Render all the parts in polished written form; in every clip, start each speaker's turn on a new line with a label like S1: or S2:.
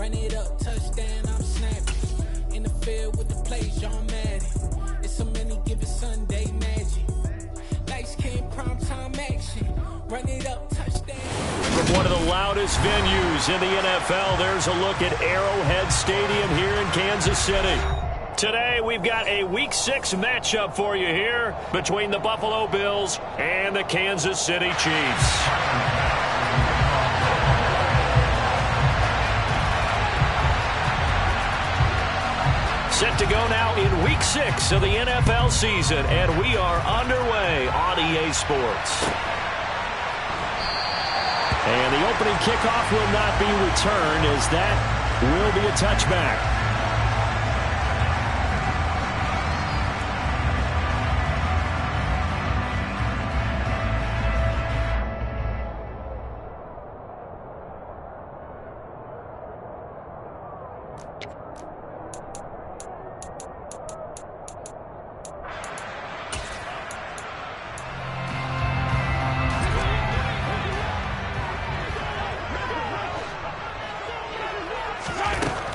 S1: Run it up, touchdown, I'm snapping. In the field with the plays, John Madden. It's so many given Sunday magic. Light skin, prime time action. Run it up, touchdown.
S2: From one of the loudest venues in the NFL, there's a look at Arrowhead Stadium here in Kansas City. Today, we've got a Week 6 matchup for you here between the Buffalo Bills and the Kansas City Chiefs. Set to go now in Week 6 of the NFL season, and we are underway on EA Sports. And the opening kickoff will not be returned, as that will be a touchback.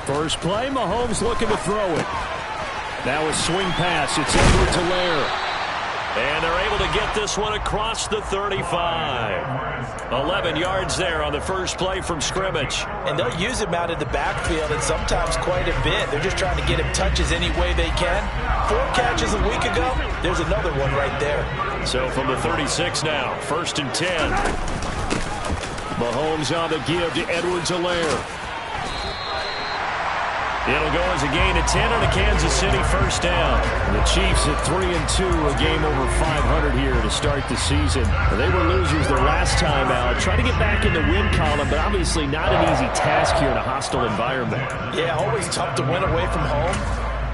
S2: First play, Mahomes looking to throw it. Now a swing pass. It's Edwards-Helaire. And they're able to get this one across the 35. 11 yards there on the first play from scrimmage.
S3: And they'll use him out in the backfield, and sometimes quite a bit. They're just trying to get him touches any way they can. 4 catches a week ago. There's another one right there. So
S2: from the 36 now, 1st and 10. Mahomes on the give to Edwards-Helaire. It'll go as a gain of 10 on a Kansas City first down. The Chiefs at 3-2, a game over 500 here to start the season. They were losers their last time out. Trying to get back in the win column, but obviously not an easy task here in a hostile environment.
S3: Yeah, always tough to win away from home.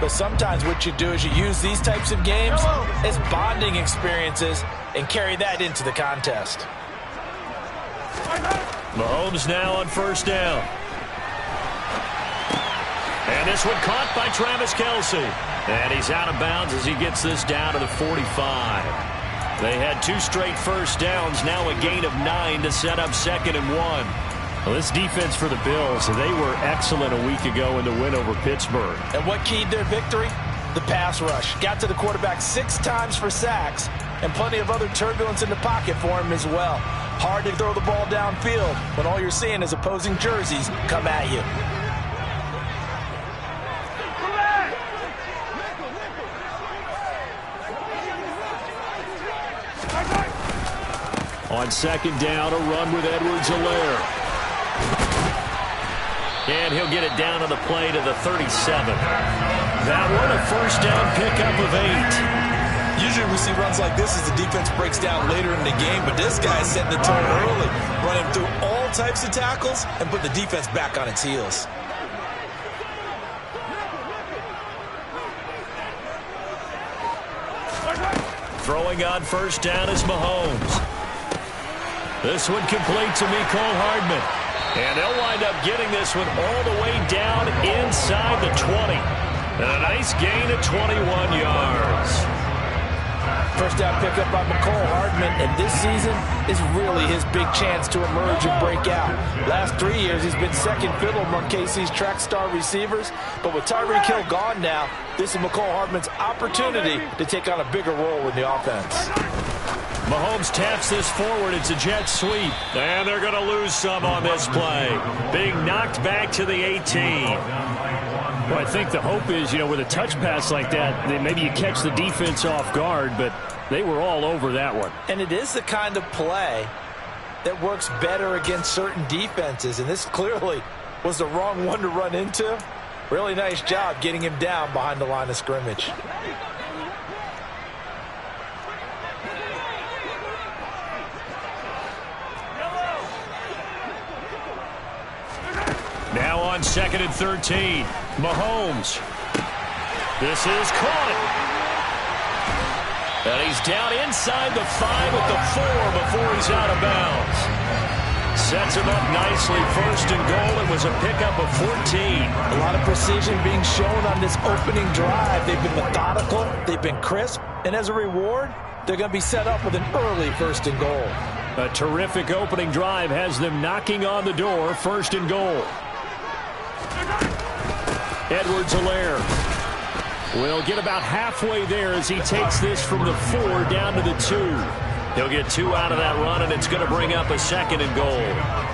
S3: But sometimes what you do is you use these types of games as bonding experiences and carry that into the contest.
S2: Mahomes now on first down. And this one caught by Travis Kelce. And he's out of bounds as he gets this down to the 45. They had 2 straight first downs, now a gain of 9 to set up 2nd and 1. Well, this defense for the Bills, they were excellent a week ago in the win over Pittsburgh.
S3: And what keyed their victory? The pass rush. Got to the quarterback 6 times for sacks, and plenty of other turbulence in the pocket for him as well. Hard to throw the ball downfield when all you're seeing is opposing jerseys come at you.
S2: On 2nd down, a run with Edwards-Helaire. And he'll get it down on the play to the 37. That one, a first down pickup of 8.
S4: Usually we see runs like this as the defense breaks down later in the game, but this guy's setting the tone early, running through all types of tackles and put the defense back on its heels.
S2: Throwing on first down is Mahomes. This one complete to Mecole Hardman. And they'll wind up getting this one all the way down inside the 20. And a nice gain of 21 yards.
S3: First down pickup by Mecole Hardman, and this season is really his big chance to emerge and break out. Last 3 years, he's been second fiddle among KC's track star receivers, but with Tyreek Hill gone now, this is Mecole Hardman's opportunity to take on a bigger role in the offense.
S2: Mahomes taps this forward. It's a jet sweep, and they're going to lose some on this play. Being knocked back to the 18. Well, I think the hope is, with a touch pass like that, maybe you catch the defense off guard, but they were all over that one.
S3: And it is the kind of play that works better against certain defenses, and this clearly was the wrong one to run into. Really nice job getting him down behind the line of scrimmage.
S2: Now on 2nd and 13, Mahomes. This is caught. And he's down inside the 5 at the 4 before he's out of bounds. Sets him up nicely, 1st and goal. It was a pickup of 14.
S3: A lot of precision being shown on this opening drive. They've been methodical, they've been crisp, and as a reward, they're going to be set up with an early 1st and goal.
S2: A terrific opening drive has them knocking on the door, 1st and goal. Edwards-Helaire will get about halfway there as he takes this from the 4 down to the 2. He'll get 2 out of that run, and it's going to bring up a 2nd and goal.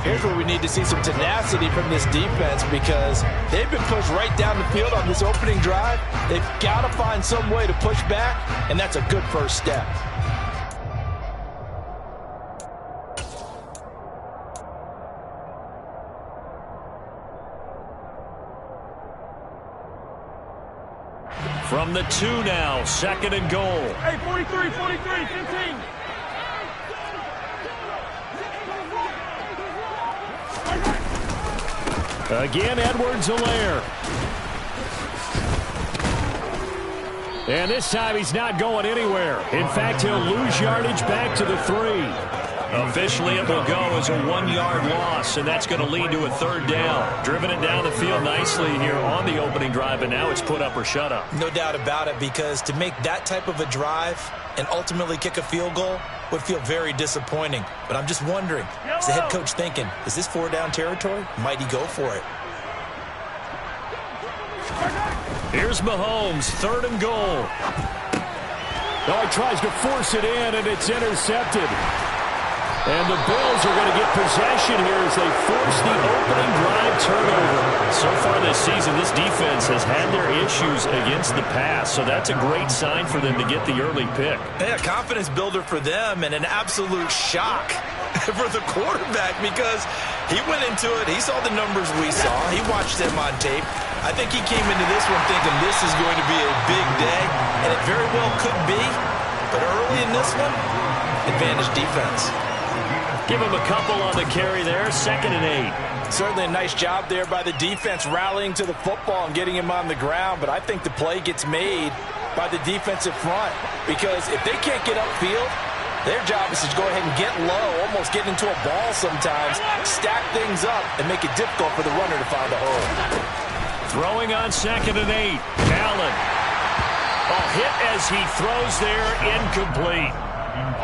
S3: Here's where we need to see some tenacity from this defense because they've been pushed right down the field on this opening drive. They've got to find some way to push back, and that's a good first step.
S2: From the 2 now, 2nd and goal.
S5: Hey, 43, 15.
S2: Again, Edwards-Helaire. And this time he's not going anywhere. In fact, he'll lose yardage back to the 3. Officially, it will go as a 1-yard loss, and that's going to lead to a 3rd down. Driven it down the field nicely here on the opening drive, and now it's put up or shut up.
S4: No doubt about it, because to make that type of a drive and ultimately kick a field goal would feel very disappointing. But I'm just wondering, is the head coach thinking, is this 4-down territory? Might he go for it?
S2: Here's Mahomes, 3rd and goal. Oh, he tries to force it in, and it's intercepted. And the Bills are going to get possession here as they force the opening drive turnover. So far this season, this defense has had their issues against the pass, so that's a great sign for them to get the early pick.
S4: Yeah, confidence builder for them and an absolute shock for the quarterback because he went into it. He saw the numbers we saw. He watched them on tape. I think he came into this one thinking this is going to be a big day, and it very well could be. But early in this one, advantage defense.
S2: Give him a couple on the carry there, 2nd and 8.
S3: Certainly a nice job there by the defense rallying to the football and getting him on the ground, but I think the play gets made by the defensive front because if they can't get upfield, their job is to go ahead and get low, almost get into a ball sometimes, stack things up, and make it difficult for the runner to find a hole.
S2: Throwing on 2nd and 8, Allen. A hit as he throws there, incomplete.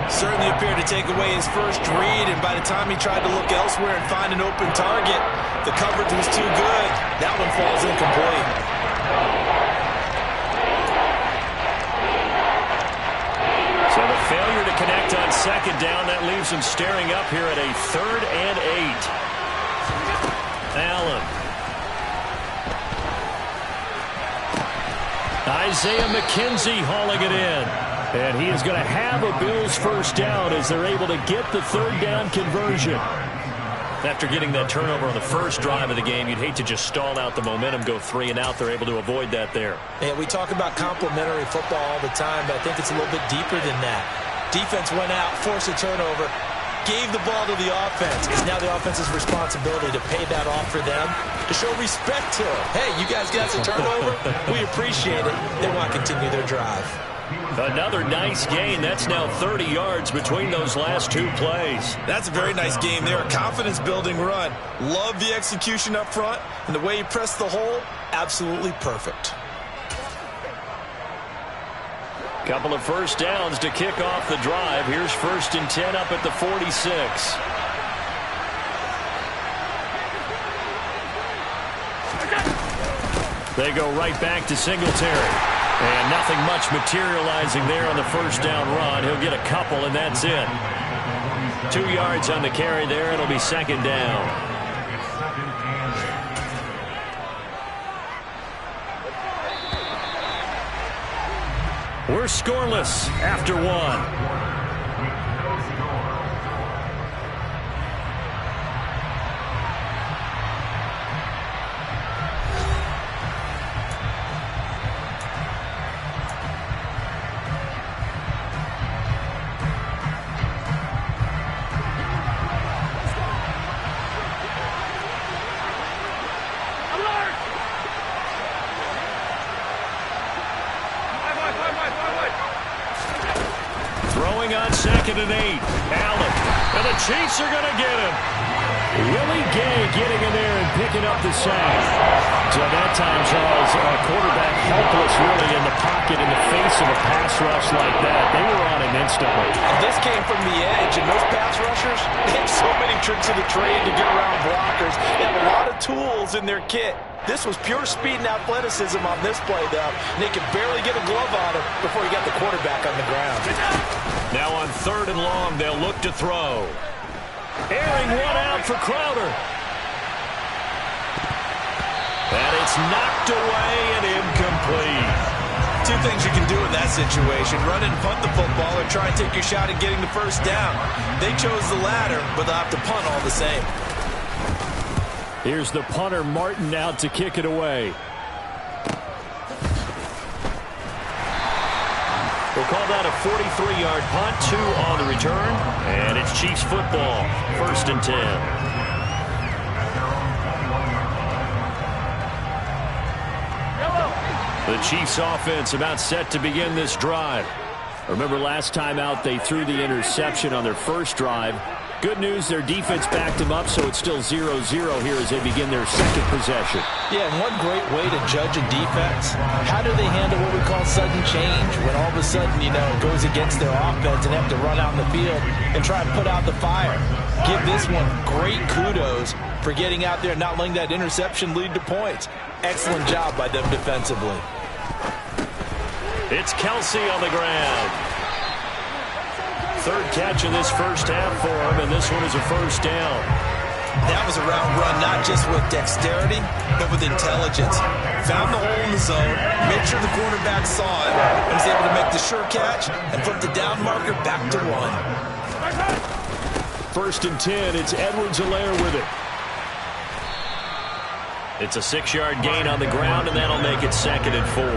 S4: Certainly appeared to take away his first read, and by the time he tried to look elsewhere and find an open target, the coverage was too good. That one falls incomplete.
S2: So the failure to connect on 2nd down, that leaves him staring up here at a 3rd and 8. Allen. Isaiah McKenzie hauling it in. And he is going to have a Bills first down as they're able to get the 3rd down conversion. After getting that turnover on the first drive of the game, you'd hate to just stall out the momentum, go 3 and out. They're able to avoid that there.
S4: Yeah, we talk about complementary football all the time, but I think it's a little bit deeper than that. Defense went out, forced a turnover, gave the ball to the offense. It's now the offense's responsibility to pay that off for them, to show respect to them. Hey, you guys got a turnover? We appreciate it. They want to continue their drive.
S2: Another nice gain. That's now 30 yards between those last 2 plays.
S4: That's a very nice game there. A confidence-building run. Love the execution up front, and the way he pressed the hole, absolutely perfect.
S2: Couple of first downs to kick off the drive. Here's 1st and 10 up at the 46. They go right back to Singletary. And nothing much materializing there on the first down run. He'll get a couple, and that's it. 2 yards on the carry there. It'll be 2nd down. We're scoreless after 1. Throwing on 2nd and 8. Allen. And the Chiefs are going to get him. Willie Gay getting in there and picking up the sack. So that time, Charles, a quarterback helpless really in the pocket in the face of a pass rush like that. They were on him instantly.
S3: This came from the edge, and those pass rushers, they have so many tricks of the trade to get around blockers. They have a lot of tools in their kit. This was pure speed and athleticism on this play, though. And they could barely get a glove on him before he got the quarterback on the ground.
S2: Now on 3rd and long, they'll look to throw. Airing one out for Crowder. And it's knocked away and incomplete.
S4: Two things you can do in that situation: run and punt the football, or try and take your shot at getting the first down. They chose the latter, but they'll have to punt all the same.
S2: Here's the punter, Martin, out to kick it away. We'll call that a 43-yard punt, 2 on the return, and it's Chiefs football, 1st and 10. The Chiefs offense about set to begin this drive. Remember last time out they threw the interception on their first drive. Good news, their defense backed them up, so it's still 0-0 here as they begin their second possession.
S3: Yeah, and one great way to judge a defense, how do they handle what we call sudden change, when all of a sudden, you know, it goes against their offense and they have to run out in the field and try and put out the fire. Give this one great kudos for getting out there and not letting that interception lead to points. Excellent job by them defensively.
S2: It's Kelsey on the ground. 3rd catch of this first half for him, and this one is a first down.
S4: That was a route run, not just with dexterity, but with intelligence. Found the hole in the zone, made sure the quarterback saw it, and was able to make the sure catch and put the down marker back to 1.
S2: 1st and 10, it's Edwards-Helaire with it. It's a 6-yard gain on the ground, and that'll make it 2nd and 4.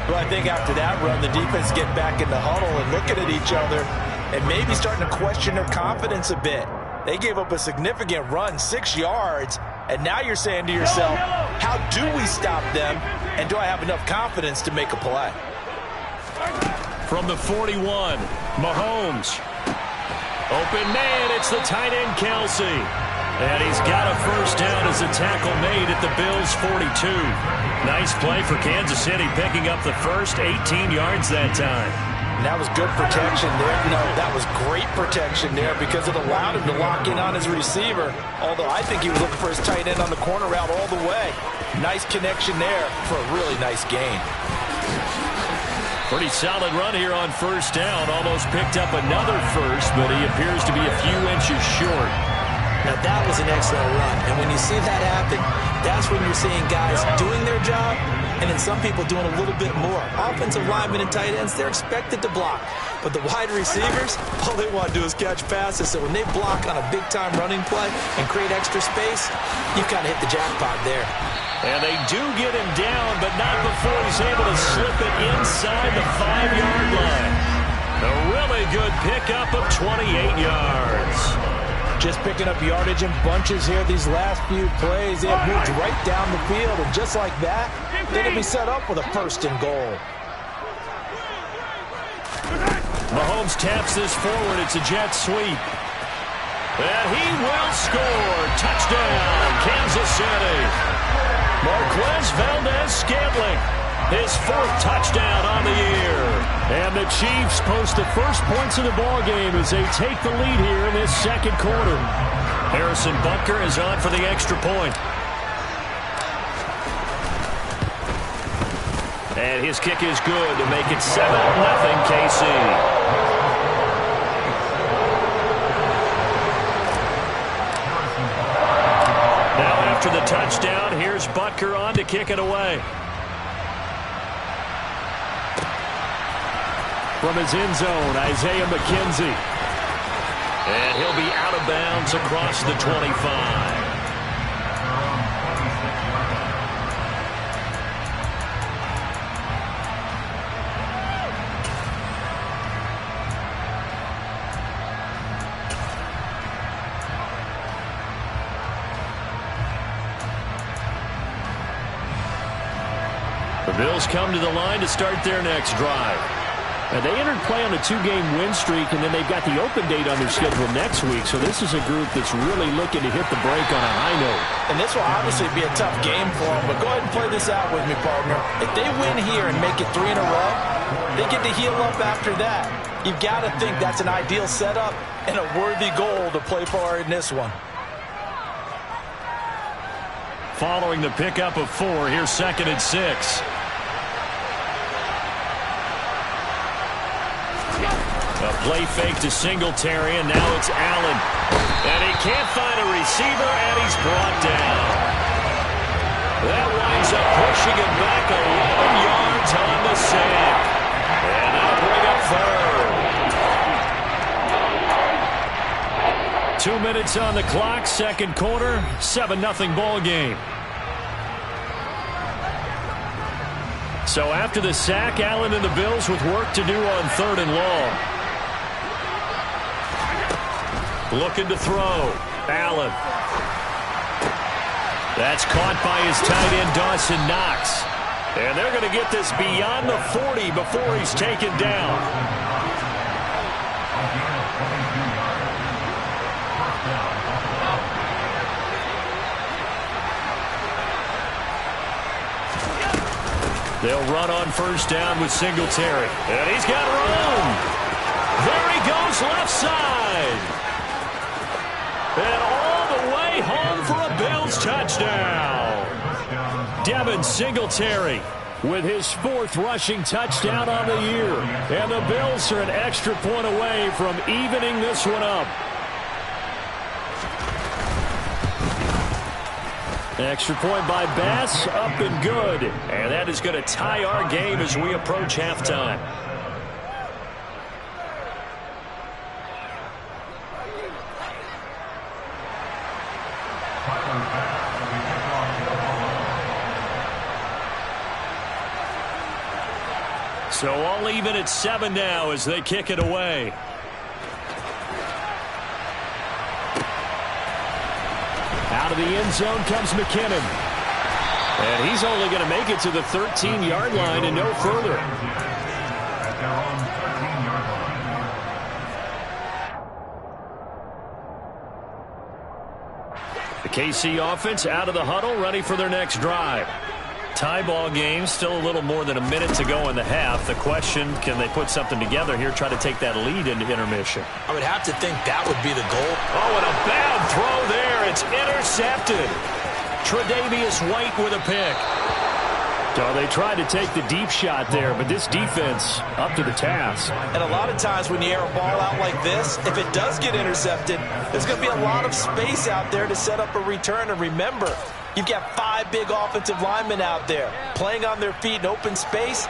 S3: Well, I think after that run, the defense get back in the huddle and looking at each other and maybe starting to question their confidence a bit. They gave up a significant run, 6 yards, and now you're saying to yourself, how do we stop them, and do I have enough confidence to make a play?
S2: From the 41, Mahomes. Open man, it's the tight end, Kelsey. And he's got a first down as a tackle made at the Bills' 42. Nice play for Kansas City, picking up the first 18 yards that time.
S3: And that was good protection there. No, that was great protection there because it allowed him to lock in on his receiver, although I think he was looking for his tight end on the corner route all the way. Nice connection there for a really nice gain.
S2: Pretty solid run here on first down. Almost picked up another first, but he appears to be a few inches short.
S6: Now, that was an excellent run. And when you see that happen, that's when you're seeing guys doing their job and then some people doing a little bit more. Offensive linemen and tight ends, they're expected to block. But the wide receivers, all they want to do is catch passes. So when they block on a big-time running play and create extra space, you kind of hit the jackpot there.
S2: And they do get him down, but not before he's able to slip it inside the 5-yard line. A really good pickup of 28 yards.
S3: Just picking up yardage in bunches here these last few plays. They have moved right down the field, and just like that, they're going to be set up with a 1st and goal.
S2: Mahomes taps this forward. It's a jet sweep. And he will score. Touchdown, Kansas City. Marquez Valdez-Scantling, his 4th touchdown on the year. And the Chiefs post the first points of the ballgame as they take the lead here in this second quarter. Harrison Butker is on for the extra point. And his kick is good to make it 7-0 KC. Now after the touchdown, here's Butker on to kick it away. From his end zone, Isaiah McKenzie. And he'll be out of bounds across the 25. The Bills come to the line to start their next drive. And they entered play on a 2-game win streak, and then they've got the open date on their schedule next week. So this is a group that's really looking to hit the break on a high note.
S3: And this will obviously be a tough game for them, but go ahead and play this out with me, partner. If they win here and make it 3 in a row, they get to heal up after that. You've got to think that's an ideal setup and a worthy goal to play for in this one.
S2: Following the pickup of 4, here's 2nd and 6. A play fake to Singletary, and now it's Allen. And he can't find a receiver, and he's brought down. That winds up pushing him back 11 yards on the sack. And that'll bring up 3rd. 2 minutes on the clock, 2nd quarter, 7-0 ball game. So after the sack, Allen and the Bills with work to do on 3rd and long. Looking to throw. Allen. That's caught by his tight end, Dawson Knox. And they're going to get this beyond the 40 before he's taken down. They'll run on 1st down with Singletary. And he's got room. There he goes, left side. And all the way home for a Bills touchdown. Devin Singletary with his 4th rushing touchdown on the year. And the Bills are an extra point away from evening this one up. Extra point by Bass, up and good. And that is going to tie our game as we approach halftime. So all even at 7 now as they kick it away. Out of the end zone comes McKinnon. And he's only going to make it to the 13-yard line and no further. The KC offense out of the huddle, ready for their next drive. Tie ball game, still a little more than a minute to go in the half. The question, can they put something together here, try to take that lead into intermission?
S6: I would have to think that would be the goal.
S2: Oh, and a bad throw there. It's intercepted. Tre'Davious White with a pick. So they tried to take the deep shot there, but this defense up to the task.
S3: And a lot of times when you air a ball out like this, if it does get intercepted, there's going to be a lot of space out there to set up a return. And remember, you've got 5 big offensive linemen out there playing on their feet in open space.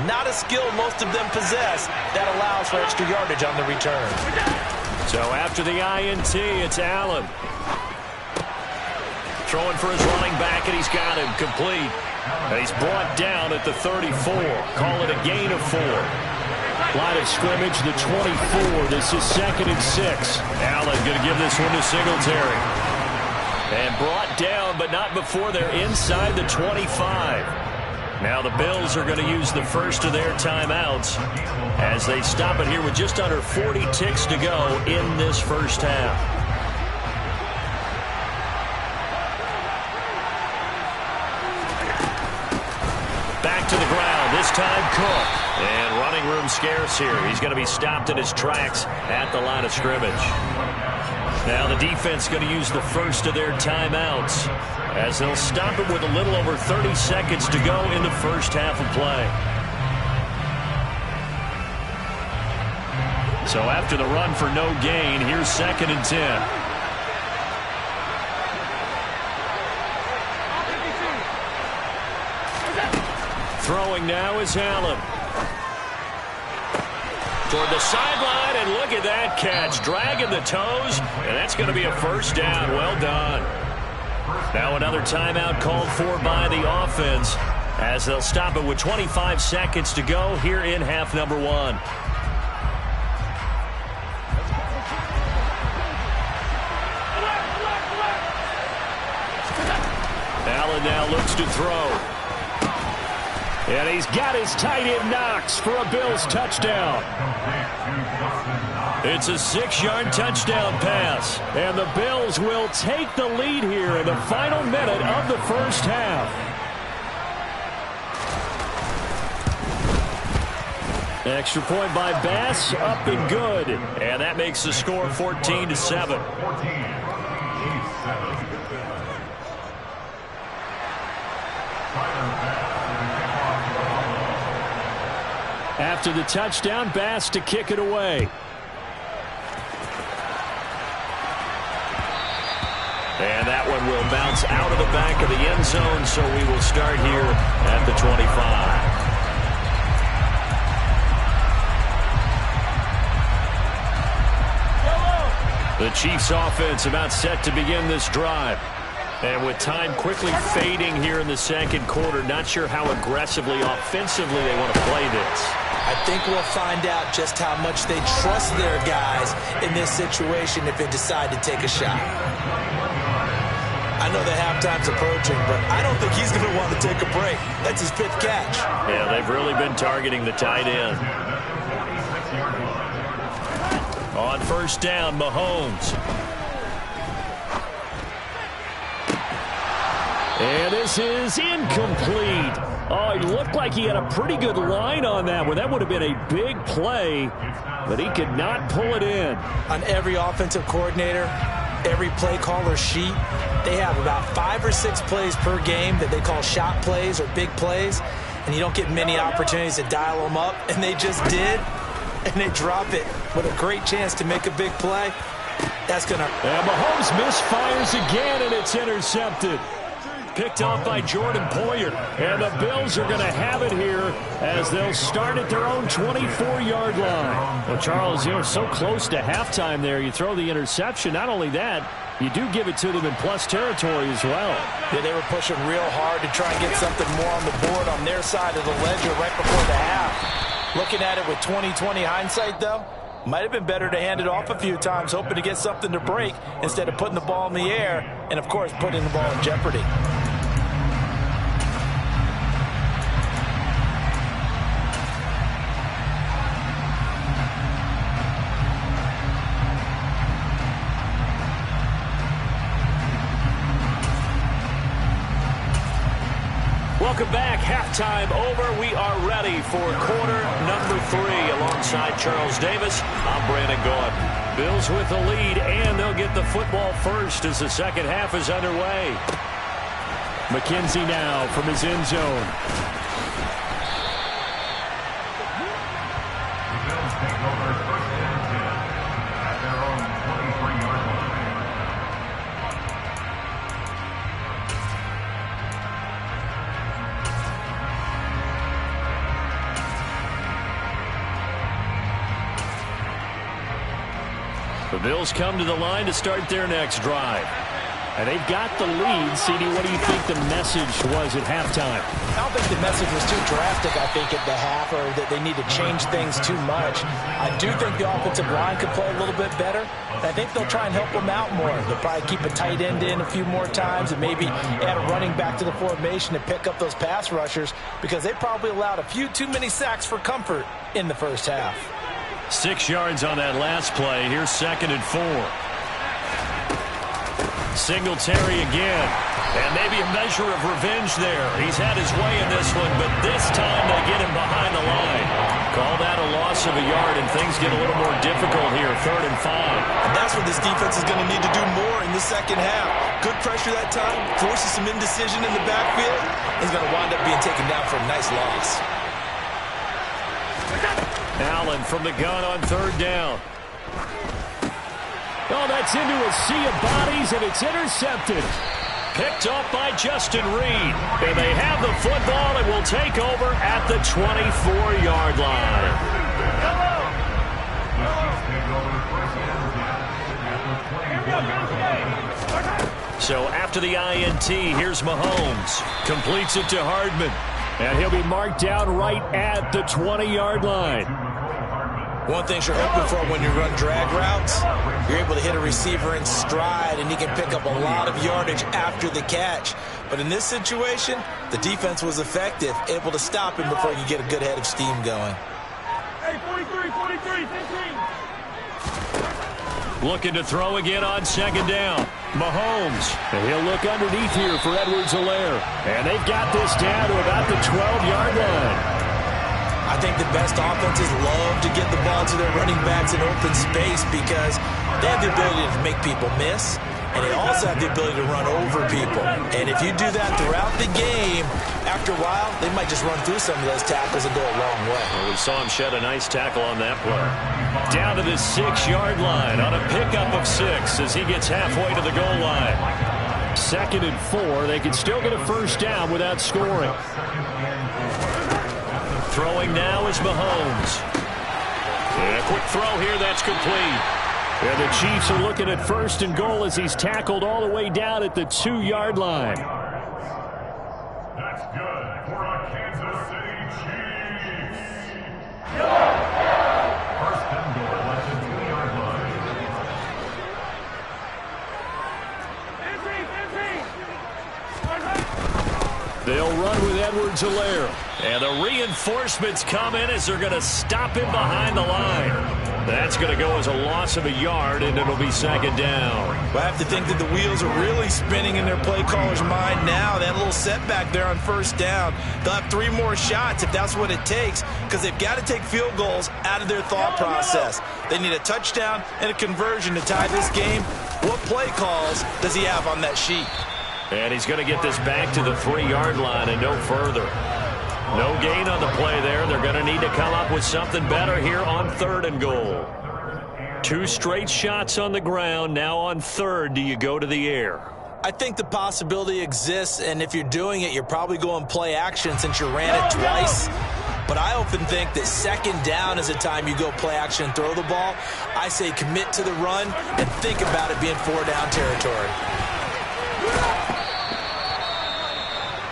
S3: Not a skill most of them possess that allows for extra yardage on the return.
S2: So after the INT, it's Allen. Throwing for his running back, and he's got him complete. And he's brought down at the 34. Call it a gain of 4. Line of scrimmage, the 24. This is 2nd and 6. Allen going to give this one to Singletary. And brought down, but not before they're inside the 25. Now the Bills are going to use the first of their timeouts as they stop it here with just under 40 ticks to go in this first half. Back to the ground, this time Cook. And running room scarce here. He's going to be stopped in his tracks at the line of scrimmage. Now the defense going to use the first of their timeouts as they'll stop it with a little over 30 seconds to go in the first half of play. So after the run for no gain, here's 2nd and 10. Throwing now is Allen. Toward the sideline, and look at that catch. Dragging the toes, and that's going to be a first down. Well done. Now another timeout called for by the offense as they'll stop it with 25 seconds to go here in half number 1. Allen now looks to throw. And he's got his tight end Knox for a Bills touchdown. It's a 6-yard touchdown pass. And the Bills will take the lead here in the final minute of the first half. Extra point by Bass, up and good. And that makes the score 14-7. After the touchdown, Bass to kick it away. And that one will bounce out of the back of the end zone, so we will start here at the 25. The Chiefs offense about set to begin this drive. And with time quickly fading here in the second quarter, not sure how aggressively, offensively they want to play this.
S6: I think we'll find out just how much they trust their guys in this situation if they decide to take a shot. I know the halftime's approaching, but I don't think he's going to want to take a break. That's his 5th catch.
S2: Yeah, they've really been targeting the tight end. On first down, Mahomes. And this is incomplete. Oh, he looked like he had a pretty good line on that one. That would have been a big play, but he could not pull it in.
S6: On every offensive coordinator, every play caller sheet, they have about 5 or 6 plays per game that they call shot plays or big plays, and you don't get many opportunities to dial them up, and they just did, and they drop it with a great chance to make a big play. That's going to...
S2: And Mahomes misfires again, and it's intercepted. Picked off by Jordan Poyer. And the Bills are going to have it here as they'll start at their own 24-yard line. Well, Charles, so close to halftime there. You throw the interception. Not only that, you do give it to them in plus territory as well.
S3: Yeah, they were pushing real hard to try and get something more on the board on their side of the ledger right before the half. Looking at it with 20/20 hindsight, though, might have been better to hand it off a few times, hoping to get something to break instead of putting the ball in the air and, of course, putting the ball in jeopardy.
S2: Welcome back. Halftime over. We are ready for quarter number 3 alongside Charles Davis. I'm Brandon Gaudin. Bills with the lead, and they'll get the football first as the second half is underway. McKenzie now from his end zone.
S7: The Bills take over first and 10 at their own 23-yard line.
S2: The Bills come to the line to start their next drive. And they've got the lead. CD, what do you think the message was at halftime?
S3: I don't think the message was too drastic, I think, at the half, or that they need to change things too much. I do think the offensive line could play a little bit better. I think they'll try and help them out more. They'll probably keep a tight end in a few more times and maybe add a running back to the formation to pick up those pass rushers, because they probably allowed a few too many sacks for comfort in the first half.
S2: 6 yards on that last play. Here's 2nd and 4. Singletary again. And maybe a measure of revenge there. He's had his way in this one, but this time they get him behind the line. Call that a loss of a yard, and things get a little more difficult here. 3rd and 5.
S4: And that's what this defense is going to need to do more in the second half. Good pressure that time, forces some indecision in the backfield. He's going to wind up being taken down for a nice loss.
S2: Allen from the gun on 3rd down. Oh, that's into a sea of bodies, and it's intercepted. Picked off by Justin Reed. And they have the football and will take over at the 24-yard line. So after the INT, here's Mahomes. Completes it to Hardman. And he'll be marked down right at the 20-yard line.
S6: One thing you're hoping for when you run drag routes, you're able to hit a receiver in stride, and he can pick up a lot of yardage after the catch. But in this situation, the defense was effective, able to stop him before he could get a good head of steam going.
S5: Hey, 43, 15.
S2: Looking to throw again on second down. Mahomes. And he'll look underneath here for Edwards-Helaire. And they've got this down to about the 12-yard line.
S6: I think the best offenses love to get the ball to their running backs in open space because they have the ability to make people miss, and they also have the ability to run over people. And if you do that throughout the game, after a while, they might just run through some of those tackles and go a long way.
S2: Well, we saw him shed a nice tackle on that play. Down to the 6-yard line on a pickup of 6 as he gets halfway to the goal line. 2nd and 4. They can still get a first down without scoring. Throwing now is Mahomes. And a quick throw here, that's complete. And the Chiefs are looking at 1st and goal as he's tackled all the way down at the 2-yard line.
S7: That's good for our Kansas City Chiefs. First and goal at the 2-yard line.
S2: They'll run with Edwards-Helaire. And the reinforcements come in as they're going to stop him behind the line. That's going to go as a loss of a yard, and it'll be 2nd down.
S6: Well, I have to think that the wheels are really spinning in their play caller's mind now. That little setback there on 1st down. They'll have 3 more shots if that's what it takes, because they've got to take field goals out of their thought process. They need a touchdown and a conversion to tie this game. What play calls does he have on that sheet?
S2: And he's going to get this back to the 3-yard line and no further. No gain on the play there. They're going to need to come up with something better here on 3rd and goal. 2 straight shots on the ground. Now on 3rd, do you go to the air?
S6: I think the possibility exists, and if you're doing it, you're probably going play action since you ran it twice. But I often think that 2nd down is a time you go play action and throw the ball. I say commit to the run and think about it being 4-down territory.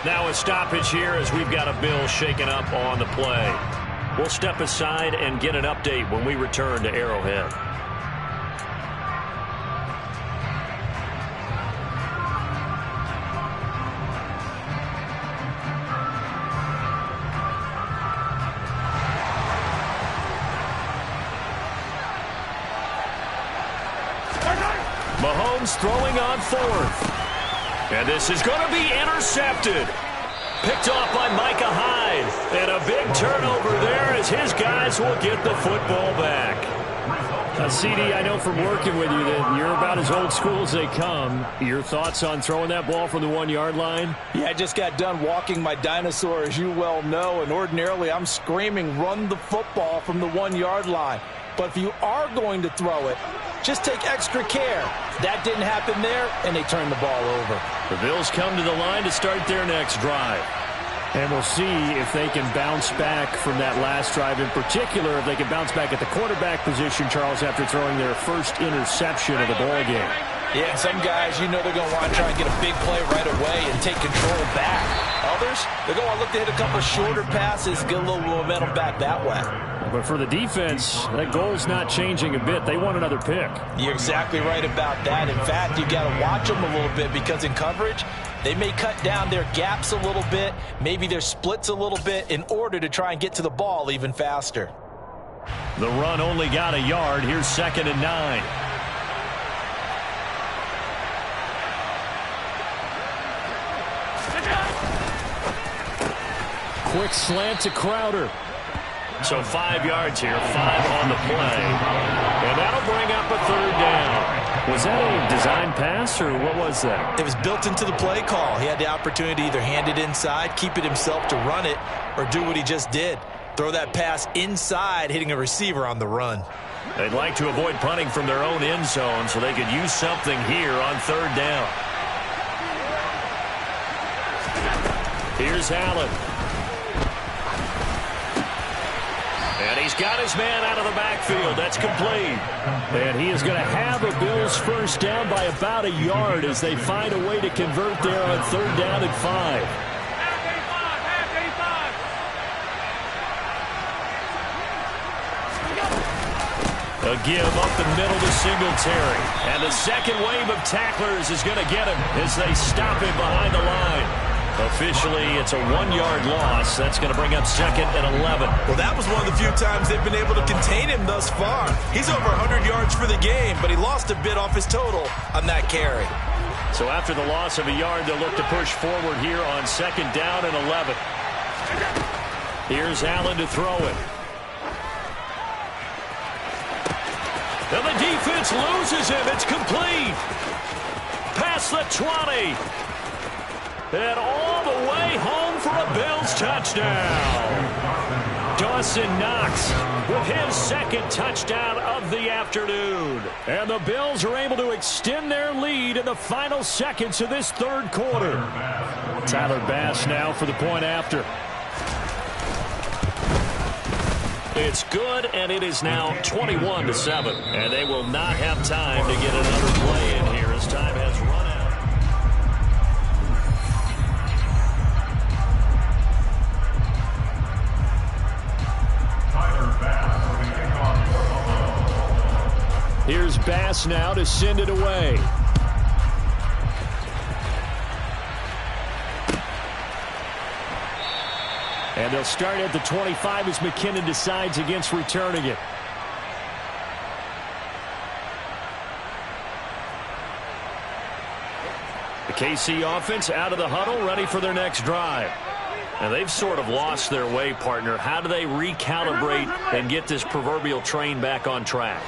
S2: Now a stoppage here as we've got a bill shaken up on the play. We'll step aside and get an update when we return to Arrowhead. Mahomes throwing on 4th. And this is going to be intercepted. Picked off by Micah Hyde. And a big turnover there as his guys will get the football back. CD, I know from working with you that you're about as old school as they come. Your thoughts on throwing that ball from the 1-yard line?
S3: Yeah, I just got done walking my dinosaur, as you well know, and ordinarily I'm screaming, run the football from the 1-yard line. But if you are going to throw it, just take extra care. That didn't happen there, and they turned the ball over.
S2: The Bills come to the line to start their next drive. And we'll see if they can bounce back from that last drive. In particular, if they can bounce back at the quarterback position, Charles, after throwing their first interception of the ball game.
S3: Yeah, and some guys, you know they're going to want to try and get a big play right away and take control back. Others, they're going to look to hit a couple of shorter passes, get a little momentum back that way.
S2: But for the defense, that goal's not changing a bit. They want another pick.
S3: You're exactly right about that. In fact, you got to watch them a little bit because in coverage, they may cut down their gaps a little bit, maybe their splits a little bit in order to try and get to the ball even faster.
S2: The run only got a yard. Here's 2nd and 9. Quick slant to Crowder. So 5 yards here, 5 on the play. And that'll bring up a 3rd down. Was that a design pass, or what was that?
S6: It was built into the play call. He had the opportunity to either hand it inside, keep it himself to run it, or do what he just did. Throw that pass inside, hitting a receiver on the run.
S2: They'd like to avoid punting from their own end zone so they could use something here on 3rd down. Here's Allen. And he's got his man out of the backfield. That's complete. And he is going to have a Bills first down by about a yard as they find a way to convert there on 3rd down and 5. A give up the middle to Singletary. And the second wave of tacklers is going to get him as they stop him behind the line. Officially, it's a 1-yard loss. That's going to bring up 2nd and 11.
S4: Well, that was one of the few times they've been able to contain him thus far. He's over 100 yards for the game, but he lost a bit off his total on that carry.
S2: So after the loss of a yard, they'll look to push forward here on 2nd down and 11. Here's Allen to throw it. And the defense loses him. It's complete. Past the 20. And all the way home for a Bills touchdown. Dawson Knox with his 2nd touchdown of the afternoon. And the Bills are able to extend their lead in the final seconds of this 3rd quarter. Tyler Bass now for the point after. It's good, and it is now 21-7. And they will not have time to get another play in here as time has run out. Here's Bass now to send it away. And they'll start at the 25 as McKinnon decides against returning it. The KC offense out of the huddle, ready for their next drive. And they've sort of lost their way, partner. How do they recalibrate and get this proverbial train back on track?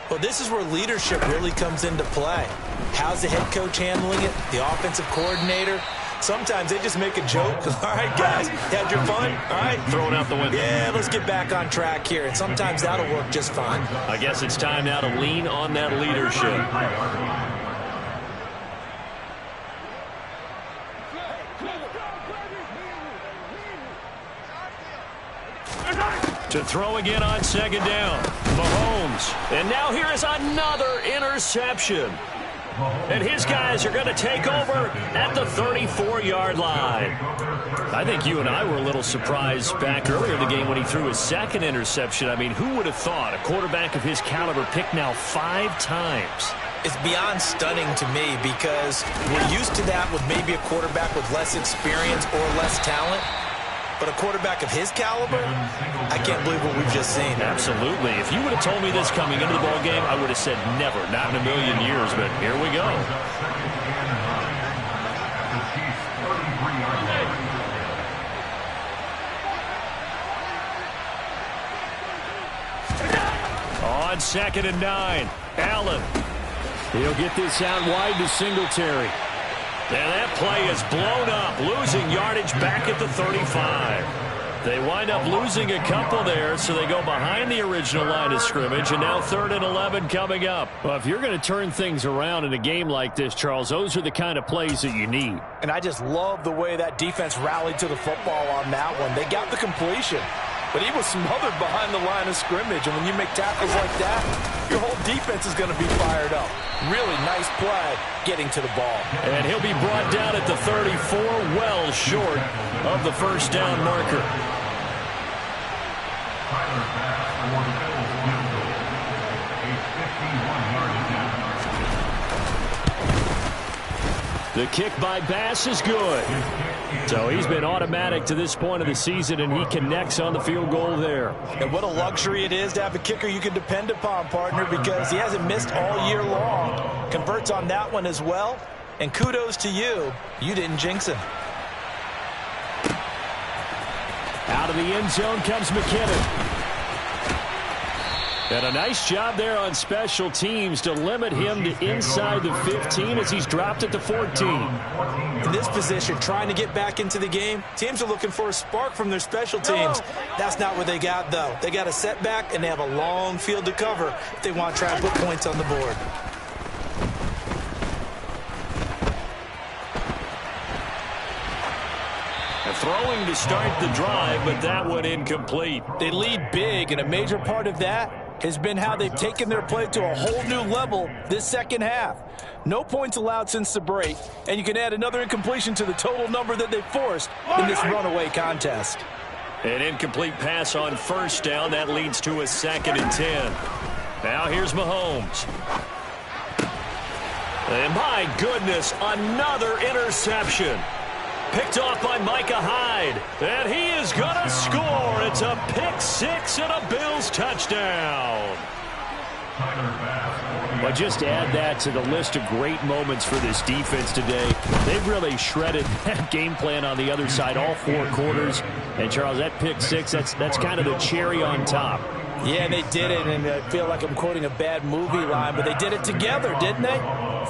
S6: Well, this is where leadership really comes into play. How's the head coach handling it? The offensive coordinator? Sometimes they just make a joke. All right, guys, had your fun? All right.
S2: Throw it out the window.
S6: Yeah, let's get back on track here. And sometimes that'll work just fine.
S2: I guess it's time now to lean on that leadership. To throw again on 2nd down. Mahomes. And now here is another interception. And his guys are going to take over at the 34-yard line. I think you and I were a little surprised back earlier in the game when he threw his 2nd interception. I mean, who would have thought a quarterback of his caliber picked now 5 times?
S6: It's beyond stunning to me because we're used to that with maybe a quarterback with less experience or less talent. But a quarterback of his caliber, I can't believe what we've just seen.
S2: Absolutely. If you would have told me this coming into the ballgame, I would have said never, not in a million years, but here we go. On 2nd and 9, Allen. He'll get this out wide to Singletary. And that play is blown up, losing yardage back at the 35. They wind up losing a couple there, so they go behind the original line of scrimmage, and now 3rd and 11 coming up. Well, if you're going to turn things around in a game like this, Charles, those are the kind of plays that you need.
S3: And I just love the way that defense rallied to the football on that one. They got the completion, but he was smothered behind the line of scrimmage, and when you make tackles like that, your whole defense is going to be fired up. Really nice play getting to the ball.
S2: And he'll be brought down at the 34, well short of the 1st down marker. The kick by Bass is good. So he's been automatic to this point of the season, and he connects on the field goal there.
S3: And what a luxury it is to have a kicker you can depend upon, partner, because he hasn't missed all year long. Converts on that one as well. And kudos to you. You didn't jinx him.
S2: Out of the end zone comes McKinnon. And a nice job there on special teams to limit him to inside the 15 as he's dropped at the 14.
S6: In this position, trying to get back into the game, teams are looking for a spark from their special teams. That's not what they got, though. They got a setback, and they have a long field to cover if they want to try and put points on the board.
S2: Throwing to start the drive, but that one incomplete.
S3: They lead big, and a major part of that has been how they've taken their play to a whole new level this second half. No points allowed since the break, and you can add another incompletion to the total number that they forced in this runaway contest.
S2: An incomplete pass on 1st down. That leads to a 2nd and 10. Now here's Mahomes. And my goodness, another interception. Picked off by Micah Hyde. And he is going to score. It's a pick six and a Bills touchdown.
S7: But
S2: just add that to the list of great moments for this defense today. They've really shredded that game plan on the other side all 4 quarters. And, Charles, that pick six, that's kind of the cherry on top.
S3: Yeah, they did it, and I feel like I'm quoting a bad movie line, but they did it together, didn't they?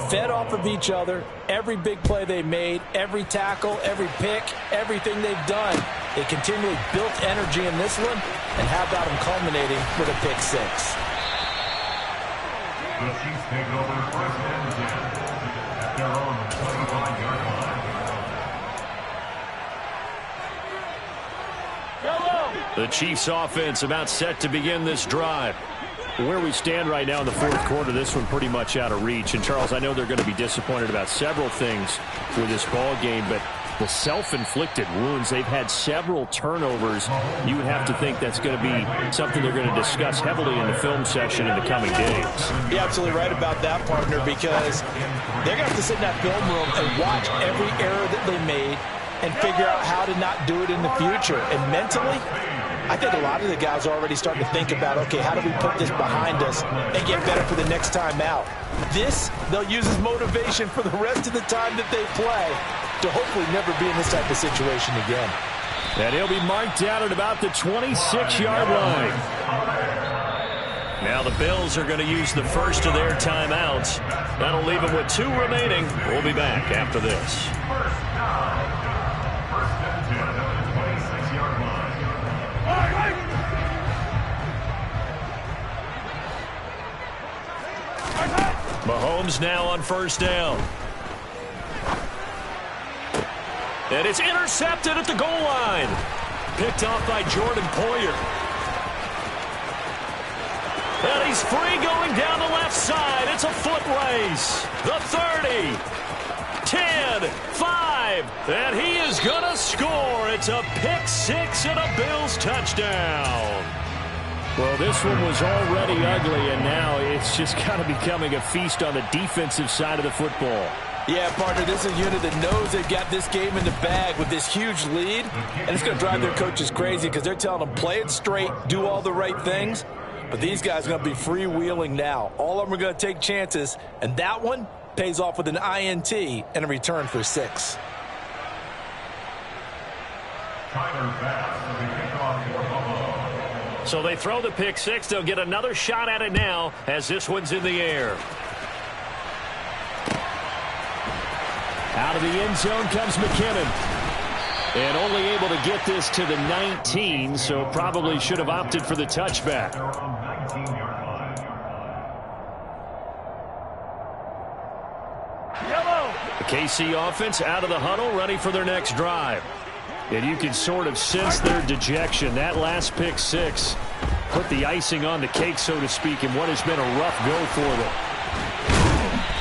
S3: Fed off of each other, every big play they made, every tackle, every pick, everything they've done. They continually built energy in this one, and how about them culminating with a pick six?
S7: the Chiefs take it over first and 10 at their own 25-yard line.
S2: The Chiefs offense about set to begin this drive. Where we stand right now in the fourth quarter, this one pretty much out of reach. And, Charles, I know they're going to be disappointed about several things with this ball game, but the self-inflicted wounds, they've had several turnovers. You would have to think that's going to be something they're going to discuss heavily in the film session in the coming days.
S3: You're absolutely right about that, partner, because they're going to have to sit in that film room and watch every error that they made and figure out how to not do it in the future. And mentally, I think a lot of the guys are already starting to think about, okay, how do we put this behind us and get better for the next time out? This, they'll use as motivation for the rest of the time that they play to hopefully never be in this type of situation again.
S2: And he'll be marked out at about the 26-yard line. Now the Bills are going to use the first of their timeouts. That'll leave them with 2 remaining. We'll be back after this. Mahomes now on first down. And it's intercepted at the goal line. Picked off by Jordan Poyer. And he's free going down the left side. It's a foot race. The 30. 10, 5, and he is going to score. It's a pick six and a Bills touchdown. Well, this one was already ugly, and now it's just kind of becoming a feast on the defensive side of the football.
S3: Yeah, partner, this is a unit that knows they've got this game in the bag with this huge lead, and it's going to drive their coaches crazy because they're telling them play it straight, do all the right things, but these guys are going to be freewheeling now. All of them are going to take chances, and that one pays off with an INT and a return for 6.
S2: So they throw the pick six. They'll get another shot at it now as this one's in the air. Out of the end zone comes McKinnon. And only able to get this to the 19, so probably should have opted for the touchback. The KC offense out of the huddle, ready for their next drive. And you can sort of sense their dejection. That last pick six put the icing on the cake, so to speak, in what has been a rough go for them.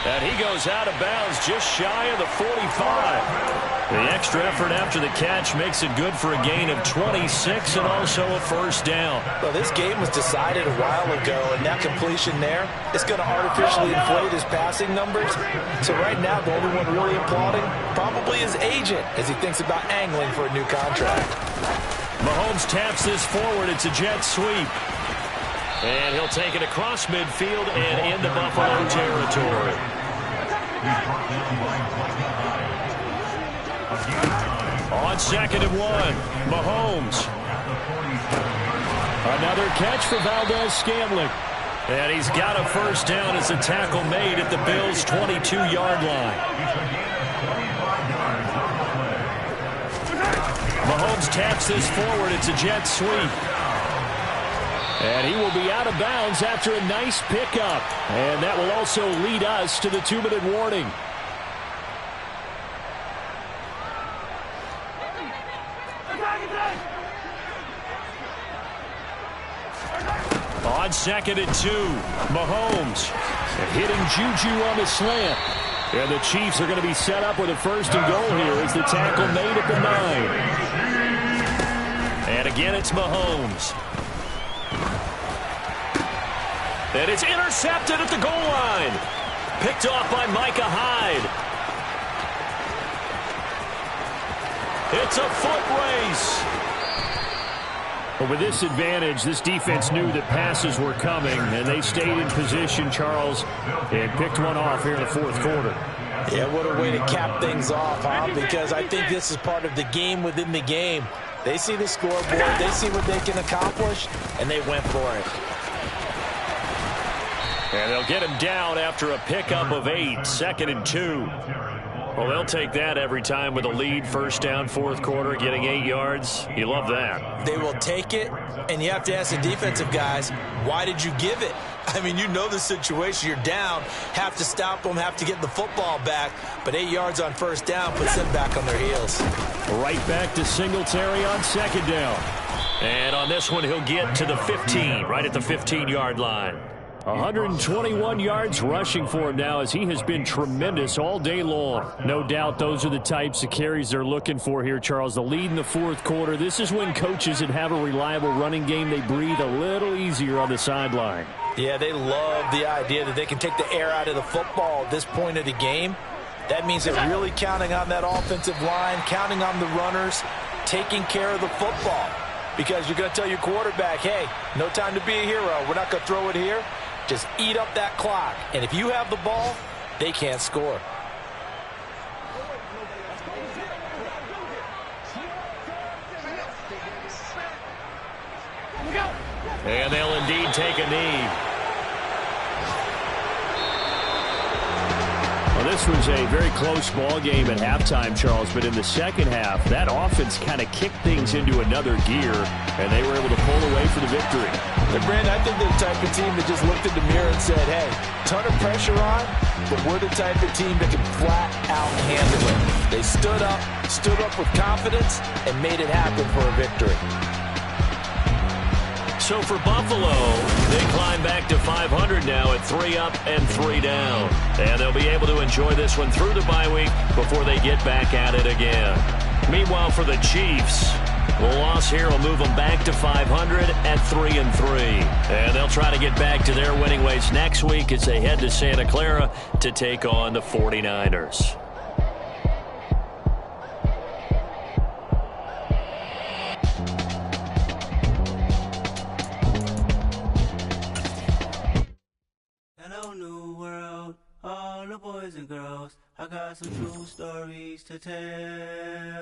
S2: And he goes out of bounds just shy of the 45. The extra effort after the catch makes it good for a gain of 26 and also a first down.
S3: Well, this game was decided a while ago, and that completion there is going to artificially inflate his passing numbers. So right now, the only one really applauding probably his agent as he thinks about angling for a new contract.
S2: Mahomes taps this forward. It's a jet sweep. And he'll take it across midfield and into Buffalo territory. On 2nd and 1, Mahomes. Another catch for Valdez-Scantling. And he's got a first down as a tackle made at the Bills' 22-yard line. Mahomes taps this forward. It's a jet sweep. And he will be out of bounds after a nice pickup. And that will also lead us to the 2-minute warning. On 2nd and 2, Mahomes hitting Juju on the slant. And the Chiefs are going to be set up with a first and goal here as the tackle made at the 9. And again, it's Mahomes. And it's intercepted at the goal line. Picked off by Micah Hyde. It's a foot race. But with this advantage, this defense knew that passes were coming, and they stayed in position, Charles, and picked one off here in the fourth quarter.
S3: Yeah, what a way to cap things off, huh? Because I think this is part of the game within the game. They see the scoreboard, they see what they can accomplish, and they went for it.
S2: And they'll get him down after a pickup of 8, 2nd and 2. Well, they'll take that every time with a lead, first down, fourth quarter, getting 8 yards. You love that.
S6: They will take it, and you have to ask the defensive guys, why did you give it? I mean, you know the situation. You're down, have to stop them, have to get the football back, but 8 yards on first down puts them back on their heels.
S2: Right back to Singletary on second down. And on this one, he'll get to the 15, right at the 15-yard line. 121 yards rushing for him now, as he has been tremendous all day long. No doubt those are the types of carries they're looking for here, Charles. The lead in the fourth quarter. This is when coaches that have a reliable running game, they breathe a little easier on the sideline.
S3: Yeah, they love the idea that they can take the air out of the football at this point of the game. That means they're really counting on that offensive line, counting on the runners, taking care of the football. Because you're going to tell your quarterback, hey, no time to be a hero. We're not going to throw it here. Just eat up that clock. And if you have the ball, they can't score.
S2: And they'll indeed take a knee. Well, this was a very close ball game at halftime, Charles, but in the second half, that offense kind of kicked things into another gear, and they were able to pull away for the victory.
S3: And Brandon, I think they're the type of team that just looked in the mirror and said, hey, ton of pressure on, but we're the type of team that can flat out handle it. They stood up with confidence, and made it happen for a victory.
S2: So for Buffalo, they climb back to 500 now at 3 up and 3 down. And they'll be able to enjoy this one through the bye week before they get back at it again. Meanwhile, for the Chiefs, the loss here will move them back to 500 at 3 and 3. And they'll try to get back to their winning ways next week as they head to Santa Clara to take on the 49ers.
S8: All the boys and girls, I got some true stories to tell.